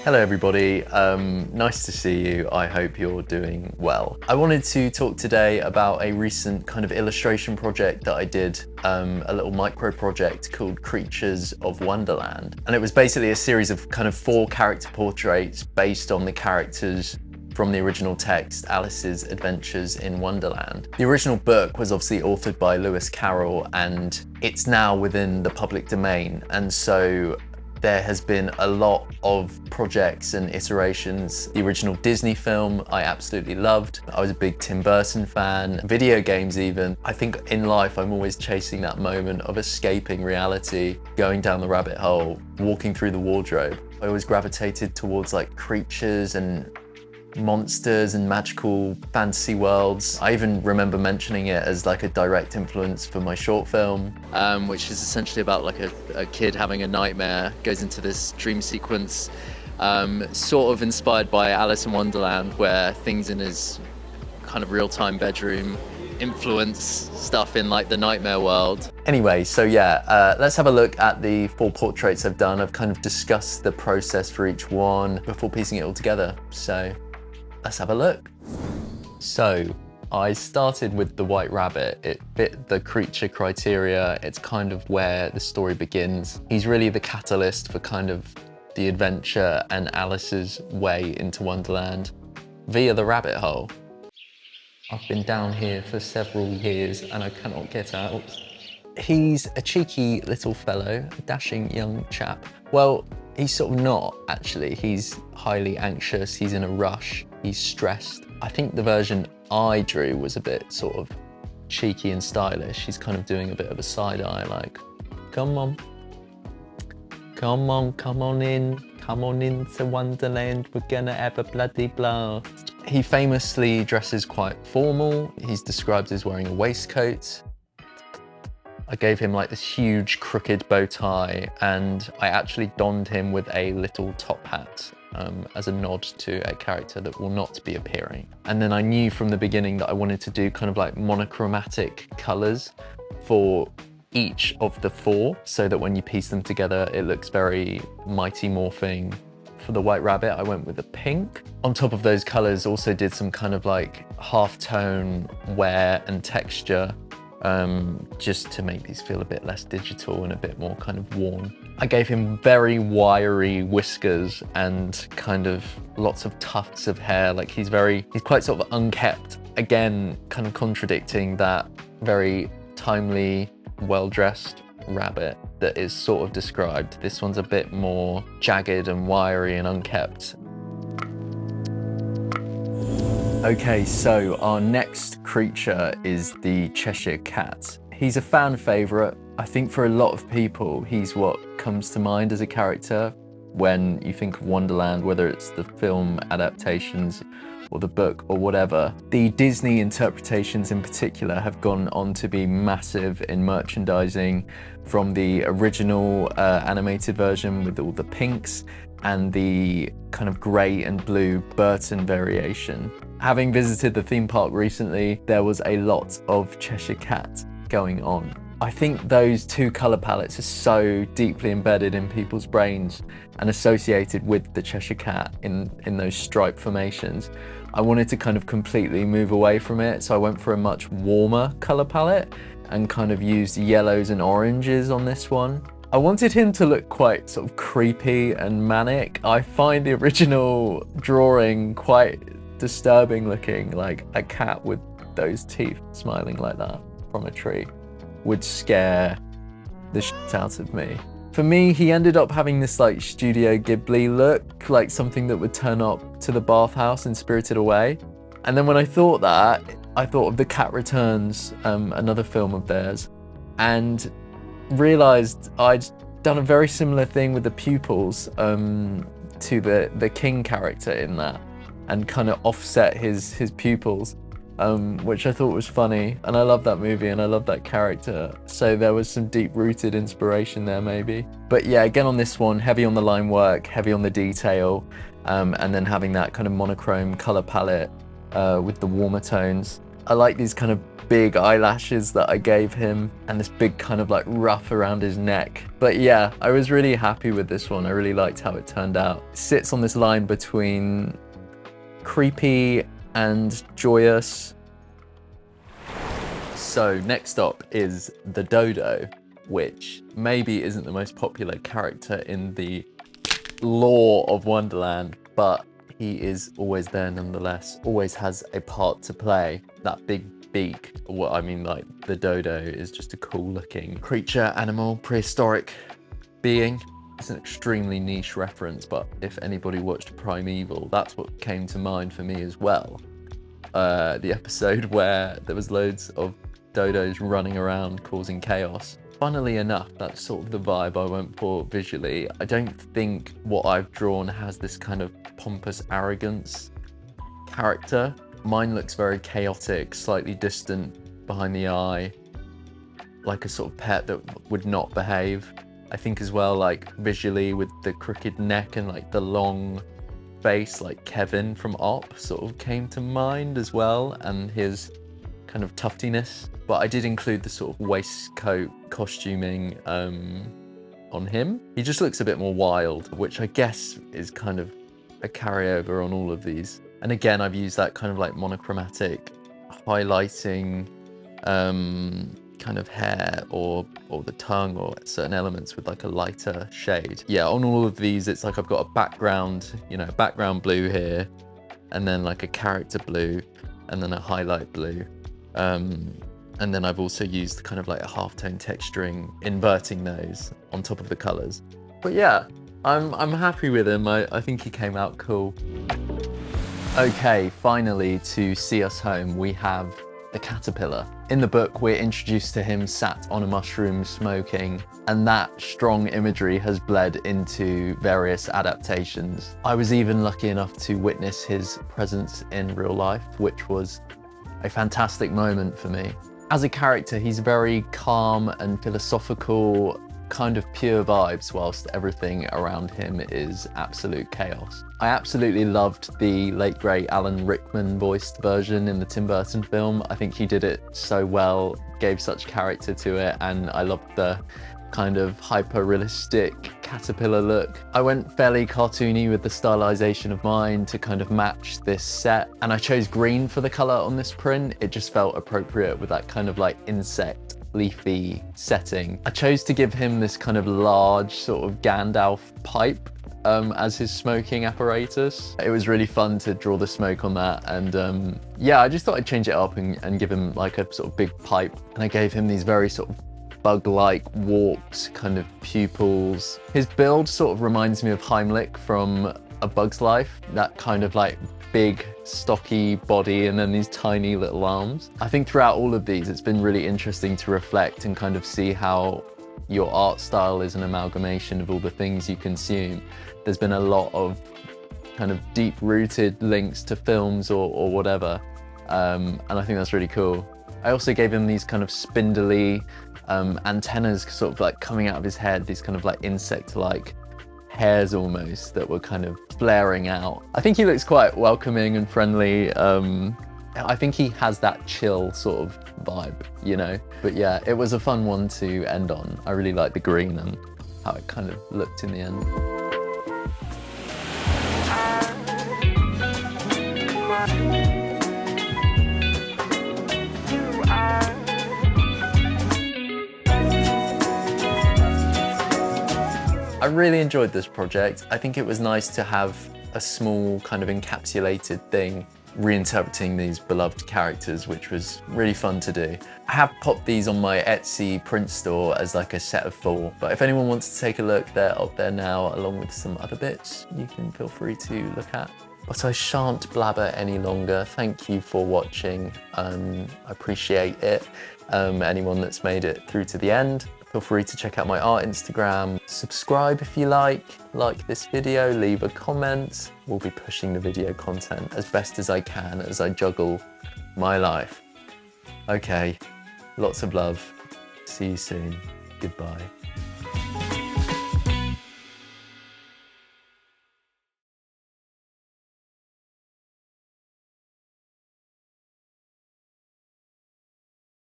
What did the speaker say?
Hello everybody, nice to see you. I hope you're doing well. I wanted to talk today about a recent kind of illustration project that I did, a little micro project called Creatures of Wonderland. And it was basically a series of kind of 4 character portraits based on the characters from the original text, Alice's Adventures in Wonderland. The original book was obviously authored by Lewis Carroll and it's now within the public domain. And so there has been a lot of projects and iterations. The original Disney film I absolutely loved. I was a big Tim Burton fan, video games even. I think in life I'm always chasing that moment of escaping reality, going down the rabbit hole, walking through the wardrobe. I always gravitated towards like creatures and monsters and magical fantasy worlds. I even remember mentioning it as like a direct influence for my short film, which is essentially about like a kid having a nightmare, goes into this dream sequence, sort of inspired by Alice in Wonderland, where things in his kind of real-time bedroom influence stuff in like the nightmare world. Anyway, so yeah, let's have a look at the 4 portraits I've done. I've kind of discussed the process for each one before piecing it all together. So let's have a look. So I started with the white rabbit. It fit the creature criteria. It's kind of where the story begins. He's really the catalyst for kind of the adventure and Alice's way into Wonderland via the rabbit hole. I've been down here for several years and I cannot get out. He's a cheeky little fellow, a dashing young chap. Well, he's sort of not actually. He's highly anxious, he's in a rush, he's stressed. I think the version I drew was a bit sort of cheeky and stylish. He's kind of doing a bit of a side eye, like, come on, come on, come on into Wonderland, we're gonna have a bloody blast. He famously dresses quite formal. He's described as wearing a waistcoat. I gave him like this huge crooked bow tie and I actually donned him with a little top hat as a nod to a character that will not be appearing. And then I knew from the beginning that I wanted to do kind of like monochromatic colors for each of the 4 so that when you piece them together, it looks very Mighty Morphing. For the white rabbit, I went with the pink. On top of those colors, also did some kind of like half-tone wear and texture just to make these feel a bit less digital and a bit more kind of worn. I gave him very wiry whiskers and kind of lots of tufts of hair. Like he's quite sort of unkept. Again, kind of contradicting that very timely, well-dressed rabbit that is sort of described. This one's a bit more jagged and wiry and unkept. Okay, so our next creature is the Cheshire Cat. He's a fan favourite. I think for a lot of people, he's what comes to mind as a character when you think of Wonderland, whether it's the film adaptations or the book or whatever. The Disney interpretations in particular have gone on to be massive in merchandising, from the original animated version with all the pinks and the kind of grey and blue Burton variation. Having visited the theme park recently, there was a lot of Cheshire Cat going on. I think those 2 colour palettes are so deeply embedded in people's brains and associated with the Cheshire Cat in those stripe formations. I wanted to kind of completely move away from it, so I went for a much warmer colour palette and kind of used yellows and oranges on this one. I wanted him to look quite sort of creepy and manic. I find the original drawing quite disturbing looking, like a cat with those teeth smiling like that from a tree would scare the shit out of me. For me, he ended up having this like Studio Ghibli look, like something that would turn up to the bathhouse in Spirited Away. And then when I thought that, I thought of The Cat Returns, another film of theirs, and realized I'd done a very similar thing with the pupils to the king character in that, and kind of offset his pupils, which I thought was funny. And I love that movie and I love that character. So there was some deep-rooted inspiration there maybe. But yeah, again on this one, heavy on the line work, heavy on the detail, and then having that kind of monochrome color palette with the warmer tones. I like these kind of big eyelashes that I gave him and this big kind of like ruff around his neck. But yeah, I was really happy with this one. I really liked how it turned out. It sits on this line between creepy and joyous. So next up is the dodo, which maybe isn't the most popular character in the lore of Wonderland, but he is always there nonetheless, always has a part to play. That big beak, what I mean, like the dodo is just a cool looking creature, animal, prehistoric being. It's an extremely niche reference, but if anybody watched Primeval, that's what came to mind for me as well. The episode where there was loads of dodos running around causing chaos. Funnily enough, that's sort of the vibe I went for visually. I don't think what I've drawn has this kind of pompous arrogance character. Mine looks very chaotic, slightly distant behind the eye, like a sort of pet that would not behave. I think as well, like visually with the crooked neck and like the long face, like Kevin from Op sort of came to mind as well, and his kind of tuftiness. But I did include the sort of waistcoat costuming on him. He just looks a bit more wild, which I guess is kind of a carryover on all of these. And again, I've used that kind of like monochromatic highlighting kind of hair or the tongue or certain elements with like a lighter shade. Yeah, on all of these, it's like I've got a background, you know, background blue here, and then like a character blue, and then a highlight blue. And then I've also used kind of like a halftone texturing, inverting those on top of the colors. But yeah, I'm happy with him. I think he came out cool. Okay, finally, to see us home, we have the caterpillar. In the book, we're introduced to him sat on a mushroom smoking, and that strong imagery has bled into various adaptations. I was even lucky enough to witness his presence in real life, which was a fantastic moment for me. As a character, he's very calm and philosophical, kind of pure vibes, whilst everything around him is absolute chaos. I absolutely loved the late great Alan Rickman voiced version in the Tim Burton film. I think he did it so well, gave such character to it, and I loved the kind of hyper-realistic caterpillar look. I went fairly cartoony with the stylization of mine to kind of match this set, and I chose green for the color on this print. It just felt appropriate with that kind of like insect leafy setting. I chose to give him this kind of large sort of Gandalf pipe as his smoking apparatus. It was really fun to draw the smoke on that, and yeah, I just thought I'd change it up and give him like a sort of big pipe, and I gave him these very sort of bug-like warped kind of pupils. His build sort of reminds me of Heimlich from A Bug's Life, that kind of like big stocky body and then these tiny little arms. I think throughout all of these, it's been really interesting to reflect and kind of see how your art style is an amalgamation of all the things you consume. There's been a lot of kind of deep-rooted links to films or whatever, and I think that's really cool. I also gave him these kind of spindly antennas sort of like coming out of his head, these kind of like insect-like hairs almost that were kind of flaring out. I think he looks quite welcoming and friendly. I think he has that chill sort of vibe, you know? But yeah, it was a fun one to end on. I really liked the green and how it kind of looked in the end. I really enjoyed this project. I think it was nice to have a small kind of encapsulated thing reinterpreting these beloved characters, which was really fun to do. I have popped these on my Etsy print store as like a set of 4, but if anyone wants to take a look, they're up there now along with some other bits you can feel free to look at. But I shan't blabber any longer. Thank you for watching. I appreciate it. Anyone that's made it through to the end, feel free to check out my art Instagram. Subscribe if you like this video, leave a comment. We'll be pushing the video content as best as I can as I juggle my life. Okay, lots of love. See you soon. Goodbye.